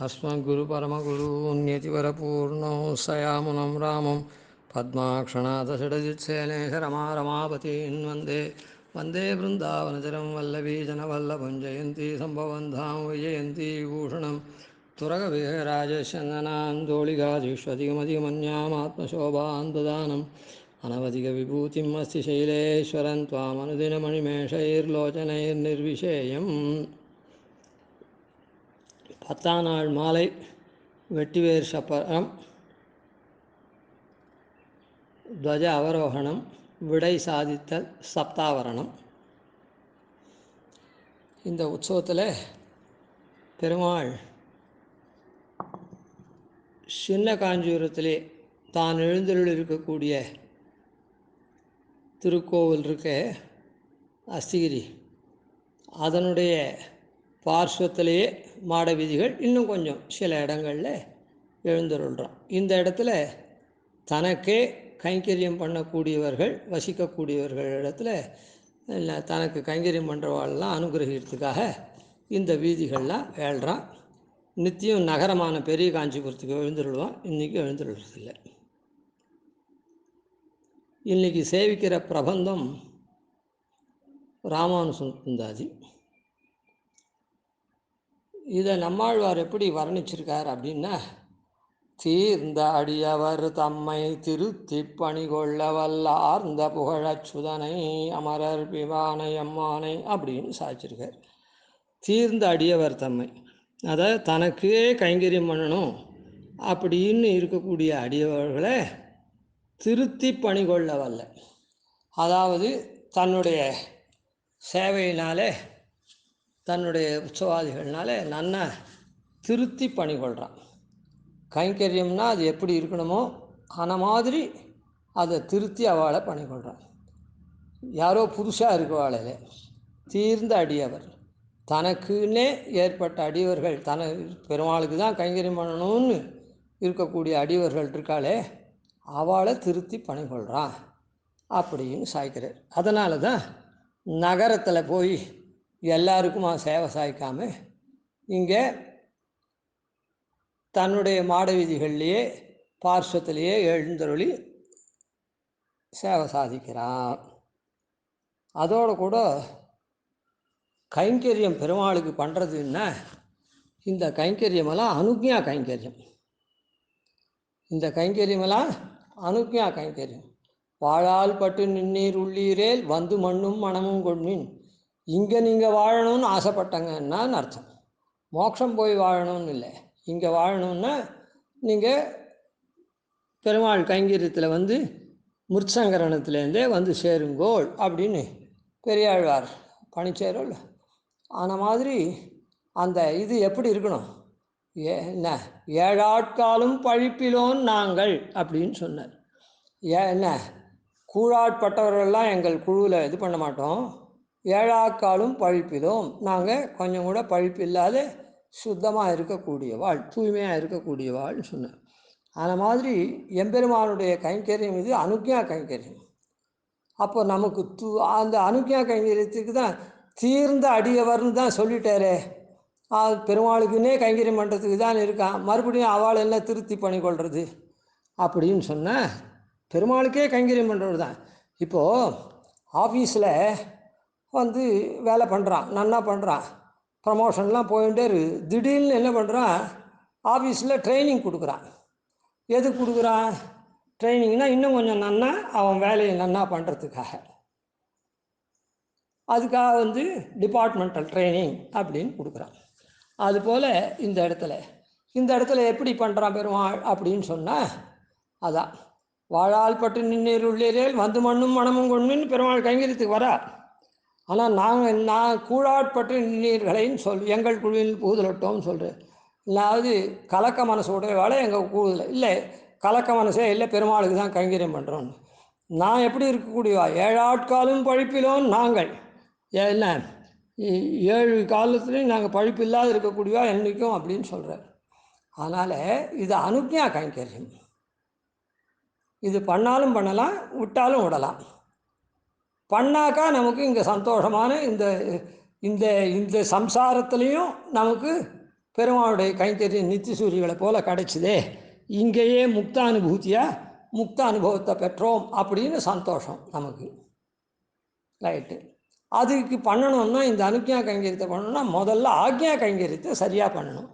अस्मद्गुरुपरमगुरून्यतिवरपूर्णो सयामुनं रामं पद्माक्षणाथषडजित्सेनेशरमारमापतीन् वन्दे वन्दे वृन्दावनचरं वल्लभीजनवल्लभं जयन्ती सम्भवं धाम वैजयन्ती विभूषणं तुरगविराजशननान्दोळिगाधीष्वधिगमधिगमन्यामात्मशोभां ददानम् अनवधिकविभूतिम् अस्ति शैलेश्वरं त्वामनुदिनमणिमेषैर्लोचनैर्निर्विशेयम् பத்தாம் நாள் மாலை வெட்டிவேர் சப்பரம் துவஜ அவரோகணம் விடை சாதித்தல் சப்தாவரணம். இந்த உற்சவத்தில் பெருமாள் சின்ன காஞ்சிபுரத்திலே தான் எழுந்தருள் இருக்கக்கூடிய திருக்கோவில் இருக்க அஸ்திகிரி, அதனுடைய பார்ஸ்வத்திலேயே மாட வீதிகள் இன்னும் கொஞ்சம் சில இடங்களில் எழுந்தருள்றான். இந்த இடத்துல தனக்கே கைங்கரியம் பண்ணக்கூடியவர்கள் வசிக்கக்கூடியவர்கள் இடத்துல தனக்கு கைங்கரியம் பண்ணுறவாள்லாம் அனுகிரகிக்கிறதுக்காக இந்த வீதிகள்லாம் ஏழ்றான். நித்தியம் நகரமான பெரிய காஞ்சிபுரத்துக்கு எழுந்தருள்வான். இன்றைக்கி எழுந்தருள்றதில்லை. இன்றைக்கி சேவிக்கிற பிரபந்தம் ராமானுசந்தாதி. இதை நம்மாழ்வார் எப்படி வர்ணிச்சிருக்கார் அப்படின்னா, தீர்ந்த அடியவர் தம்மை திருத்தி பணிகொள்ள வல்லார்ந்த புகழச்சுதனை அமரர் பிவானை அம்மானை அப்படின்னு சாய்ச்சிருக்கார். தீர்ந்த அடியவர் தம்மை, அதாவது தனக்கே கைங்கரியம் பண்ணணும் அப்படின்னு இருக்கக்கூடிய அடியவர்களை திருத்தி பணிகொள்ள வல்ல, அதாவது தன்னுடைய சேவையினாலே தன்னுடைய உற்சவாதிகள்னால நன்னா திருத்தி பணிகொள்கிறான். கைங்கரியம்னா அது எப்படி இருக்கணுமோ அந்த மாதிரி அதை திருத்தி அவளை பணிகொள்கிறான். யாரோ புதுசாக இருக்கவாளையில தீர்ந்த அடியவர், தனக்குன்னே ஏற்பட்ட அடியவர்கள், பெருமாளுக்கு தான் கைங்கரியம் பண்ணணும்னு இருக்கக்கூடிய அடியவர்கள் இருக்காளே அவளை திருத்தி பணிகொள்கிறான் அப்படின்னு சாய்க்கிறார். அதனால தான் நகரத்தில் போய் எல்லாருக்குமா சேவை சாய்க்காமல் இங்கே தன்னுடைய மாட வீதிகள்லேயே பார்ஸ்வத்திலேயே எழுந்தருளி சேவை சாதிக்கிறான். அதோடு கூட கைங்கரியம் பெருமாளுக்கு பண்ணுறதுன்னா இந்த கைங்கரியமெல்லாம் அனுக்ஞா கைங்கரியம். இந்த கைங்கரியமெல்லாம் அனுக்ஞா கைங்கரியம். வாழால் பட்டு நின்னீர் உள்ளீரேல் வந்து மண்ணும் மனமும் கொண்மின். இங்கே நீங்கள் வாழணும்னு ஆசைப்பட்டங்கன்னா அர்த்தம். மோட்சம் போய் வாழணும்னு இல்லை, இங்கே வாழணுன்னா நீங்கள் பெருமாள் கைங்கரியத்தில் வந்து முற்சங்கரணத்துலேருந்தே வந்து சேருங்கோள் அப்படின்னு பெரியாழ்வார் பணிச்சேரோல். அந்த மாதிரி அந்த இது எப்படி இருக்கணும், என்ன ஏழாட்காலும் பழிப்பிலோன் நாங்கள் அப்படின்னு சொன்னார். என்ன கூழாட்பட்டவர்கள்லாம் எங்கள் குழுவில் இது பண்ண மாட்டோம், ஏழாக்காலும் பழிப்பிலும் நாங்கள் கொஞ்சம் கூட பழிப்பு இல்லாத சுத்தமாக இருக்கக்கூடியவாள், தூய்மையாக இருக்கக்கூடியவாள்னு சொன்னேன். அந்த மாதிரி எம்பெருமானுடைய கைங்கரியம் இது அனுக்ஞா கைங்கரியம். அப்போ நமக்கு அந்த அனுக்ஞா கைங்கரியத்துக்கு தான் தீர்ந்த அடியவர்னு தான் சொல்லிட்டாரே. பெருமாளுக்குன்னே கைங்கரியம் பண்ணுறதுக்கு தான் இருக்கான், மறுபடியும் அவள் என்ன திருத்தி பண்ணிக்கொள்வது அப்படின்னு சொன்னால் பெருமாளுக்கே கைங்கரியம் பண்ணுறவர் தான். இப்போது ஆஃபீஸில் வந்து வேலை பண்ணுறான், நன்னா பண்ணுறான், ப்ரமோஷன்லாம் போயிட்டே இருக்குது. திடீர்னு என்ன பண்ணுறான், ஆஃபீஸில் ட்ரைனிங் கொடுக்குறான். எதுக்கு கொடுக்குறான் ட்ரைனிங்னா, இன்னும் கொஞ்சம் நன்னா அவன் வேலையை நன்னா பண்ணுறதுக்காக. அதுக்காக வந்து டிபார்ட்மெண்டல் ட்ரைனிங் அப்படின்னு கொடுக்குறான். அதுபோல் இந்த இடத்துல எப்படி பண்ணுறான் பெருமாள் அப்படின்னு சொன்னால், அதான் வாழால் பட்டு நின்னீர் உள்ளீரேல் வந்து மண்ணும் மனமும் கொண்மின்னு பெருமாள் கைங்கரியத்துக்கு வரா. ஆனால் நான் கூழாட்பட்டு நீர்களைன்னு எங்கள் குழுவில் பூதலட்டோம்னு சொல்கிறேன். அதாவது கலக்க மனசோடைய வேலை எங்கள் குழுவில் இல்லை, கலக்க மனசே இல்லை, பெருமாளுக்கு தான் கைங்கரியம் பண்ணுறோன்னு. நான் எப்படி இருக்கக்கூடியவா, ஏழாட்காலும் பழிப்பிலோன் நாங்கள், என்ன 7 காலத்துலேயும் நாங்கள் பழிப்பு இல்லாத இருக்கக்கூடியவா என்றைக்கும் அப்படின்னு சொல்கிறார். அதனால் இது அனுக்ஞா கைங்கரியம். இது பண்ணாலும் பண்ணலாம், விட்டாலும் விடலாம். பண்ணாக்கா நமக்கு இங்கே சந்தோஷமான இந்த இந்த இந்த சம்சாரத்துலேயும் நமக்கு பெருமாளுடைய கைங்கரியம் நித்திய சூரியகளை போல் கிடைச்சிதே, இங்கேயே முக்தானுபூதியாக முக்த அனுபவத்தை பெற்றோம் அப்படின்னு சந்தோஷம் நமக்கு. ரைட்டு. அதுக்கு பண்ணணும்னா இந்த அனுக்ஞா கைங்கரியத்தை பண்ணணும்னா முதல்ல ஆக்ஞா கைங்கரியத்தை சரியாக பண்ணணும்.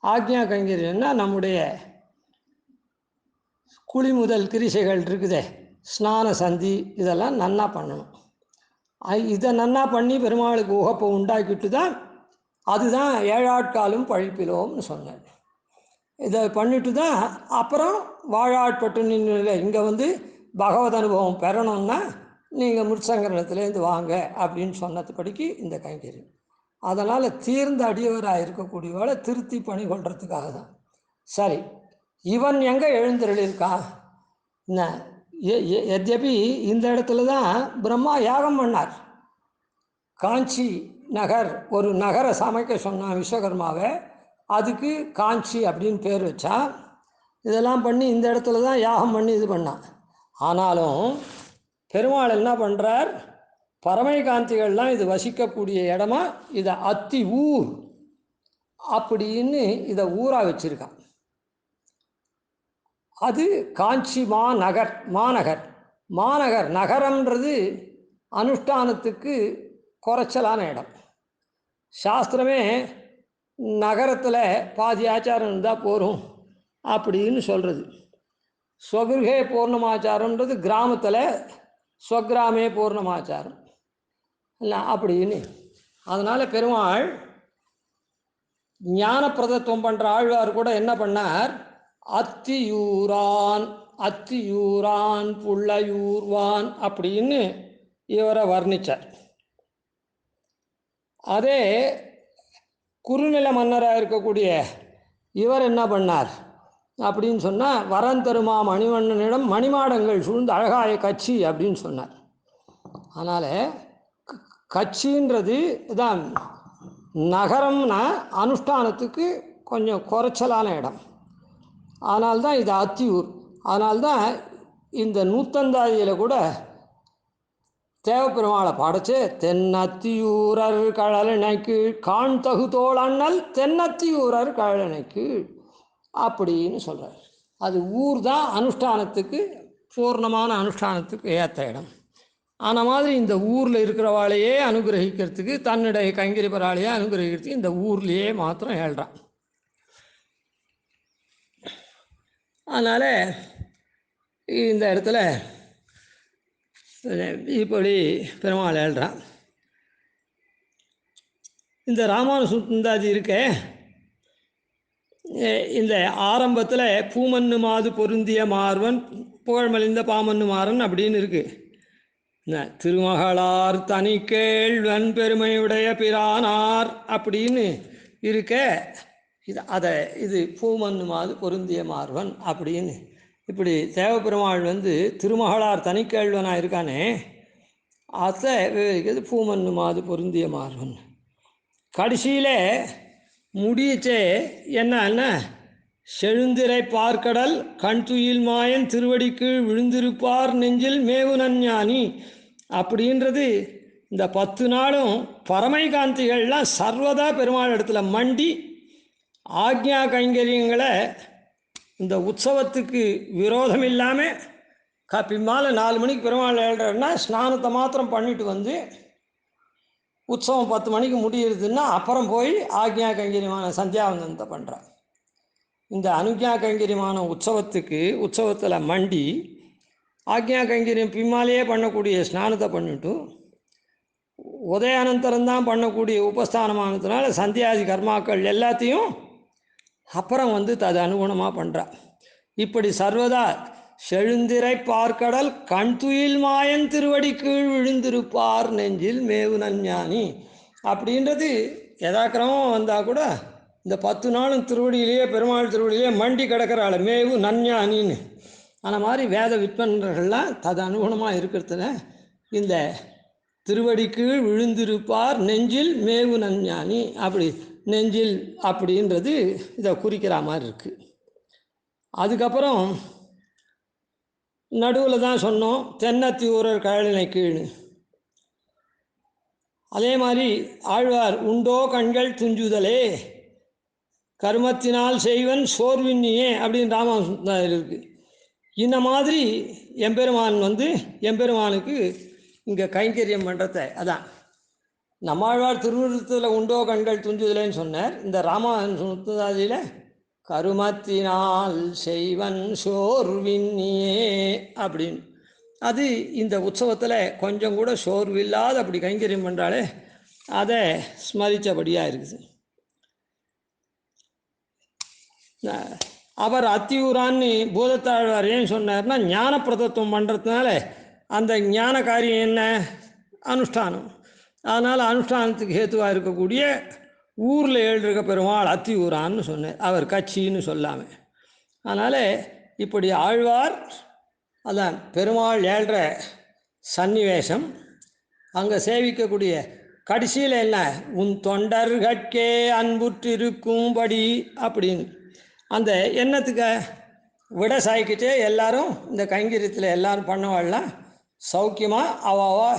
ஆக்ஞா கைங்கரியம்னா நம்முடைய குழி முதல் கிரிசைகள் இருக்குதே, ஸ்நான சந்தி, இதெல்லாம் நன்னா பண்ணணும். இதை நன்னா பண்ணி பெருமாளுக்கு உகப்பை உண்டாக்கிட்டு தான், அதுதான் ஏழாட்காலும் பழிப்பிலோம்னு சொன்னேன். இதை பண்ணிட்டு தான் அப்புறம் வாழாட்பட்டு நின்று இங்கே வந்து பகவத் அனுபவம் பெறணும்னா நீங்கள் முற்சங்கரணத்துலேருந்து வாங்க அப்படின்னு சொன்னதுபடிக்கு இந்த கைங்கரியம். அதனால் தீர்ந்த அடியவராக இருக்கக்கூடியவளை திருத்தி பணி கொள்றதுக்காக தான். சரி, இவன் எங்கே எழுந்தருளிருக்கான்? என்ன எத்யபி இந்த இடத்துல தான் பிரம்மா யாகம் பண்ணார். காஞ்சி நகர் ஒரு நகரை சமைக்க சொன்னான் விஸ்வகர்மாவை. அதுக்கு காஞ்சி அப்படின்னு பேர் வச்சான். இதெல்லாம் பண்ணி இந்த இடத்துல தான் யாகம் பண்ணி இது பண்ணான். ஆனாலும் பெருமாள் என்ன பண்ணுறார், பரமை காந்திகள்லாம் இது வசிக்கக்கூடிய இடமா இதை அத்தி ஊர் அப்படின்னு இதை ஊராக வச்சிருக்கான். அது காஞ்சி மாநகர். மாநகர் மாநகர் நகரம்ன்றது அனுஷ்டானத்துக்கு குறைச்சலான இடம். சாஸ்திரமே நகரத்தில் பாதி ஆச்சாரம் இருந்தால் போகும் அப்படின்னு சொல்கிறது. ஸ்வகிருஹே பூர்ணமாச்சாரம்ன்றது கிராமத்தில் ஸ்வகிராமே பூர்ணமாச்சாரம் இல்லை அப்படின்னு. அதனால் பெருமாள் ஞான பிரதத்துவம் பண்ணுற ஆழ்வார் கூட என்ன பண்ணார், அத்தியூரான் அத்தியூரான் புள்ளையூர்வான் அப்படின்னு இவரை வர்ணித்தார். அதே குறுநில மன்னராக இருக்கக்கூடிய இவர் என்ன பண்ணார் அப்படின்னு சொன்னால், வரந்தருமா மணிவண்ணனிடம் மணிமாடங்கள் சூழ்ந்து அழகாய கட்சி அப்படின்னு சொன்னார். அதனால் கட்சின்றது தான் நகரம்னா அனுஷ்டானத்துக்கு கொஞ்சம் குறைச்சலான இடம். அதனால்தான் இது அத்தியூர். அதனால்தான் இந்த நூத்தந்தாதியில் கூட தேவப்பெருமாளை பாடச்சு தென்னத்தியூரர் கழலனை கீழ் காண் தகுதோள் அண்ணல் தென்னத்தியூரர் கழலனை கீழ் அப்படின்னு சொல்கிறார். அது ஊர் தான் அனுஷ்டானத்துக்கு பூர்ணமான அனுஷ்டானத்துக்கு ஏற்ற இடம். ஆன மாதிரி இந்த ஊரில் இருக்கிறவாளையே அனுகிரகிக்கிறதுக்கு, தன்னுடைய கைங்கரிபராளையே அனுகிரகிக்கிறதுக்கு இந்த ஊர்லேயே மாத்திரம் ஏழ்றான். அதனால் இந்த இடத்துல இப்படி பெருமாள் ஏழ்றான். இந்த ராமானுசுந்தாதி இருக்கே, இந்த ஆரம்பத்தில் பூமன்னு மாது பொருந்திய மார்வன் புகழ்மலிந்த பாமன்னு மாறன் அப்படின்னு இருக்குது. திருமகளார் தனி கேள்வன் பெருமையுடைய பிரானார் அப்படின்னு இருக்க, இது பூமன்னு மாது பொருந்திய மார்வன் அப்படின்னு இப்படி தேவப்பெருமாள் வந்து திருமகளார் தனிக்கேழ்வனாக இருக்கானே, அதை விவரிக்கிறது பூமன்னு மாது பொருந்திய மார்வன். கடைசியில் முடிச்சே என்னன்னா, செழுந்திரை பார்க்கடல் கண் துயில் மாயன் திருவடிக்கீழ் விழுந்திருப்பார் நெஞ்சில் மேவு நஞ்ஞானி அப்படின்றது. இந்த 10 நாளும் பரமை காந்திகள்லாம் சர்வதா பெருமாள் இடத்துல மண்டி ஆக்ஞா கைங்கரியங்களை இந்த உற்சவத்துக்கு விரோதம் இல்லாமல் பின்மால 4 மணிக்கு பெருமாள் ஏழ்றாருன்னா ஸ்நானத்தை மாத்திரம் பண்ணிட்டு வந்து உற்சவம் 10 மணிக்கு முடியுதுன்னா அப்புறம் போய் ஆக்ஞா கைங்கரியமான சந்தியாவந்தனத்தை பண்ணுறார். இந்த அனுக்ஞா கைங்கரியமான உற்சவத்தில் மண்டி ஆக்ஞா கைங்கரியம் பின்னாலேயே பண்ணக்கூடிய ஸ்நானத்தை பண்ணிட்டு உதயானந்தரம்தான் பண்ணக்கூடிய உபஸ்தானமானதுனால சந்தியாதி கர்மாக்கள் எல்லாத்தையும் அப்புறம் வந்து அது அனுகுணமாக பண்ணுறா. இப்படி சர்வதா செழுந்திரை பார்க்கடல் கண் துயில் மாயன் திருவடி கீழ் விழுந்திருப்பார் நெஞ்சில் மேவு நஞ்ஞானி அப்படின்றது யதாக்கிரமம் வந்தால் கூட இந்த 10 நாளும் திருவடியிலேயே பெருமாள் திருவடியிலேயே மண்டி கிடக்கிறாள் மேவு நஞ்ஞானின்னு. அந்த மாதிரி வேத வித்வன்கள்லாம் தது அனுகுணமாக இருக்கிறதுல இந்த திருவடி கீழ் விழுந்திருப்பார் நெஞ்சில் மேவு நஞ்ஞானி அப்படி நெஞ்சில் அப்படின்றது இதை குறிக்கிற மாதிரி இருக்குது. அதுக்கப்புறம் நடுவில் தான் சொன்னோம் தென்னத்தியூரர் கழலினை கீழ்னு. அதே மாதிரி ஆழ்வார் உண்டோ கண்கள் துஞ்சுதலே கருமத்தினால் செய்வன் சோர்வின்னியே அப்படின்னு ராமானுஜன் இருக்குது. இந்த மாதிரி எம்பெருமான் எம்பெருமானுக்கு இங்கே கைங்கரியம் பண்ணுறத அதான் நம்மாழ்வார் திருவிருத்தத்தில் உண்டோ கண்கள் துஞ்சுதலேன்னு சொன்னார். இந்த ராமானுஜாதியில் கருமத்தினால் செய்வன் சோர்வின்னியே அப்படின்னு அது இந்த உற்சவத்தில் கொஞ்சம் கூட சோர்வில்லாத அப்படி கைங்கரியம் பண்ணுறாலே அதை ஸ்மரித்தபடியாக இருக்குது. அவர் அத்தியூரான்னு பூதத்தாழ்வார் ஏன் சொன்னார்னா ஞான பிரதத்துவம் பண்ணுறதுனால அந்த ஞான காரியம் என்ன அனுஷ்டானம். அதனால் அனுஷ்டானத்துக்கு ஹேத்துவாக இருக்கக்கூடிய ஊரில் எழுதிருக்க பெருமாள் அத்தியூரான்னு சொன்னார், அவர் கட்சின்னு சொல்லாமல். அதனால் இப்படி ஆழ்வார் அதான் பெருமாள் ஏழ்ற சன்னிவேஷம் அங்கே சேவிக்கக்கூடிய கடைசியில் என்ன உன் தொண்டர்கட்கே அன்புற்றிருக்கும்படி அப்படின்னு அந்த எண்ணத்துக்கு விட சாய்க்கிட்டே எல்லாரும் இந்த கைங்கரியத்தில் எல்லாரும் பண்ணவாள்லாம் சௌக்கியமாக அவாவா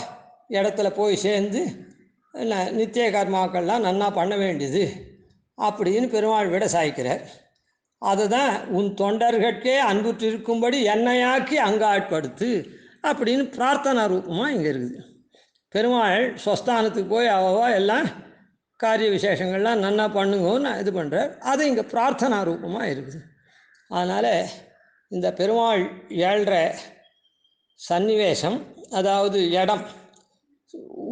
இடத்துல போய் சேர்ந்து என்ன நித்திய கர்மாக்கள்லாம் நன்னா பண்ண வேண்டியது அப்படின்னு பெருமாள் விட சாய்க்கிறார். அதுதான் உன் தொண்டர்கட்கே அன்புற்றிருக்கும்படி என்னையாக்கி அங்காட்படுத்து அப்படின்னு பிரார்த்தனா ரூபமாக இங்கே இருக்குது. பெருமாள் ஸ்வஸ்தானத்துக்கு போய் அவ்வளவா எல்லாம் காரிய விசேஷங்கள்லாம் நன்னா பண்ணுங்கன்னு இது பண்ணுறார். அது இங்கே பிரார்த்தனா ரூபமாக இருக்குது. அதனால் இந்த பெருமாள் ஏழ்ற சன்னிவேஷம் அதாவது இடம்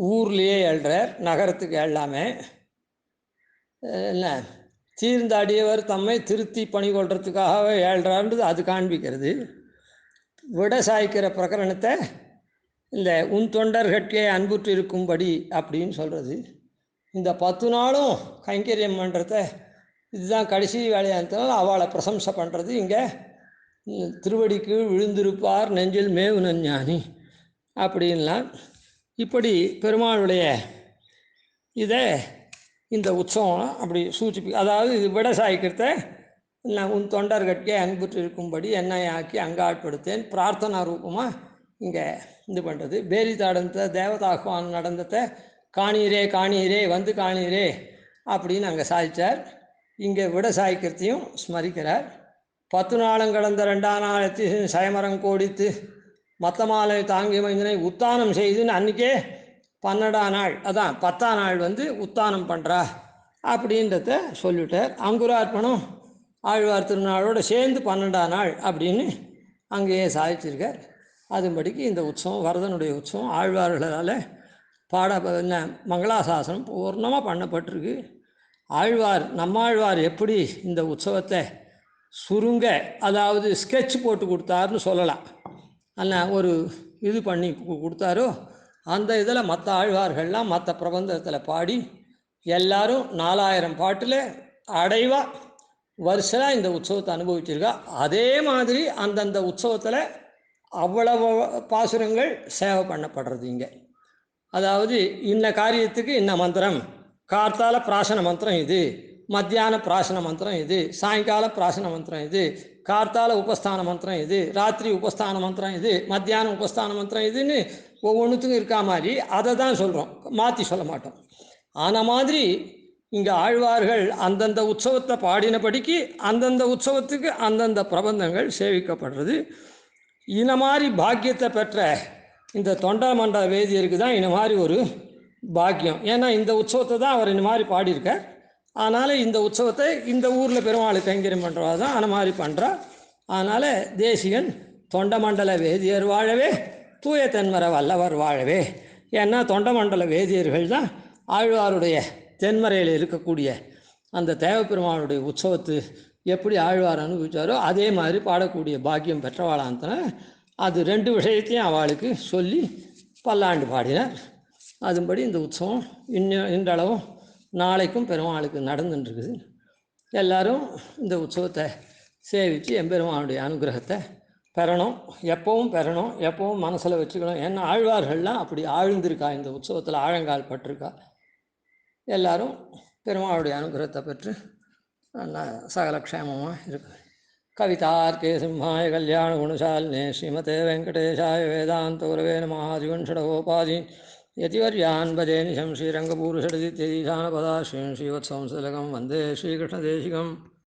ஊர்லேயே ஏழ்றார், நகரத்துக்கு ஏழாமே என்ன தீர்ந்தாடியவர் தம்மை திருத்தி பணி கொள்றதுக்காகவே ஏழ்றான்றது அது காண்பிக்கிறது. விட சாய்க்கிற பிரகரணத்தை இந்த உன் தொண்டர்கட்கே அன்புற்று இருக்கும்படி அப்படின்னு சொல்கிறது. இந்த 10 நாளும் கைங்கரியம் பண்ணுறத இதுதான் கடைசி வேலையானதுனால அவளை பிரசம்சை பண்ணுறது. இங்கே திருவடிக்கு விழுந்திருப்பார் நெஞ்சில் மேவு நஞ்ஞானி அப்படின்லாம் இப்படி பெருமாளுடைய இதை இந்த உற்சவம் அப்படி சூச்சிப்பி அதாவது இது விட சாய்க்கிறத நான் உன் தொண்டர்கட்கே அன்புற்று இருக்கும்படி என்னை ஆக்கி அங்காட்படுத்தேன் பிரார்த்தனா ரூபமாக இங்கே இது பண்ணுறது. பேரி தாடனத்தை தேவதாகுவான் நடந்ததை காணீரே காணீரே வந்து காணீரே அப்படின்னு அங்கே சாய்ச்சார். இங்கே விட சாய்க்கிறதையும் ஸ்மரிக்கிறார். 10 நாளும் கடந்த 2ஆம் நாள் சயமரம் கோடித்து மற்ற மாலை தாங்கி மைந்தனை உத்தானம் செய்துன்னு அன்றைக்கே 12ஆம் நாள் அதான் 10ஆம் நாள் உத்தானம் பண்ணுறா அப்படின்றத சொல்லிவிட்டார். அங்குரார்ப்பணம் ஆழ்வார் திருநாளோடு சேர்ந்து 12ஆம் நாள் அப்படின்னு அங்கேயே சாதிச்சிருக்கார். அதுபடிக்கு இந்த உற்சவம் வரதனுடைய உற்சவம் ஆழ்வார்களால் என்ன மங்களாசாசனம் பூர்ணமாக பண்ணப்பட்டிருக்கு. ஆழ்வார் நம்மாழ்வார் எப்படி இந்த உற்சவத்தை சுருங்க அதாவது ஸ்கெட்ச் போட்டு கொடுத்தாருன்னு சொல்லலாம். ஆனால் ஒரு இது பண்ணி கொடுத்தாரோ அந்த இதில் மற்ற ஆழ்வார்கள்லாம் மற்ற பிரபந்தத்தில் பாடி எல்லாரும் 4000 பாட்டில் அடைவாக வருஷமாக இந்த உற்சவத்தை அனுபவிச்சிருக்கா. அதே மாதிரி அந்தந்த உற்சவத்தில் அவ்வளவு பாசுரங்கள் சேவை பண்ணப்படுறது. இங்கே அதாவது இன்ன காரியத்துக்கு இன்ன மந்திரம், கார்த்தால பிராசன மந்திரம் இது, மத்தியான பிராசன மந்திரம் இது, சாயங்கால பிராசன மந்திரம் இது, கார்த்தால உபஸ்தான மந்திரம் இது, ராத்திரி உபஸ்தான மந்திரம் இது, மத்தியான உபஸ்தான மந்திரம் இதுன்னு ஒவ்வொன்றுத்துக்கும் இருக்கா மாதிரி அதை தான் சொல்கிறோம், மாற்றி சொல்ல மாட்டோம். ஆன மாதிரி இங்கே ஆழ்வார்கள் அந்தந்த உற்சவத்தை பாடினபடிக்கு அந்தந்த உற்சவத்துக்கு அந்தந்த பிரபந்தங்கள் சேவிக்கப்படுறது. இந்த மாதிரி பாக்கியத்தை பெற்ற இந்த தொண்டமண்டல வேதியருக்கு தான் இந்த மாதிரி ஒரு பாக்கியம். ஏன்னா இந்த உற்சவத்தை தான் அவர் இந்த மாதிரி பாடியிருக்கார். அதனால் இந்த உற்சவத்தை இந்த ஊரில் பெருமாளுக்கு கைங்கரியம் பண்ணுறவா தான் அந்த மாதிரி பண்ணுறா. அதனால் தேசிகன் தொண்டமண்டல வேதியர் வாழவே தூய தென்மர வல்லவர் வாழவே. ஏன்னா தொண்டமண்டல வேதியர்கள் தான் ஆழ்வாருடைய தென்மறையில் இருக்கக்கூடிய அந்த தேவப்பெருமானுடைய உற்சவத்து எப்படி ஆழ்வார் அனுபவித்தாரோ அதே மாதிரி பாடக்கூடிய பாக்கியம் பெற்றவாளாந்தன. அது 2 விஷயத்தையும் அவளுக்கு சொல்லி பல்லாண்டு பாடினார். அதுபடி இந்த உற்சவம் இன்றளவும் நாளைக்கும் பெருமாளுக்கு நடந்துட்டுருக்குது. எல்லோரும் இந்த உற்சவத்தை சேவித்து எம்பெருமானுடைய அனுகிரகத்தை பெறணும், எப்பவும் பெறணும், எப்பவும் மனசில் வச்சுக்கணும். ஏன்னா ஆழ்வார்கள்லாம் அப்படி ஆழ்ந்திருக்கா, இந்த உற்சவத்தில் ஆழங்கால் பட்டிருக்கா. எல்லாரும் பெருமாளுடைய அனுகிரகத்தை பெற்று சகல க்ஷேமமாக இருக்கு. கவிதார்க்கே சிம்ஹாய கல்யாண குணசாலினே ஸ்ரீமதே வெங்கடேஷாய வேதாந்த குரவே நமः. ஜீவன் ஷடகோபாதீன் यतिवर्यान् भजे निशं श्रीरङ्गपूरुषडित्यधीशानपदाश्रीं श्रीवत्संसलकं वन्दे श्रीकृष्णदेशिकम्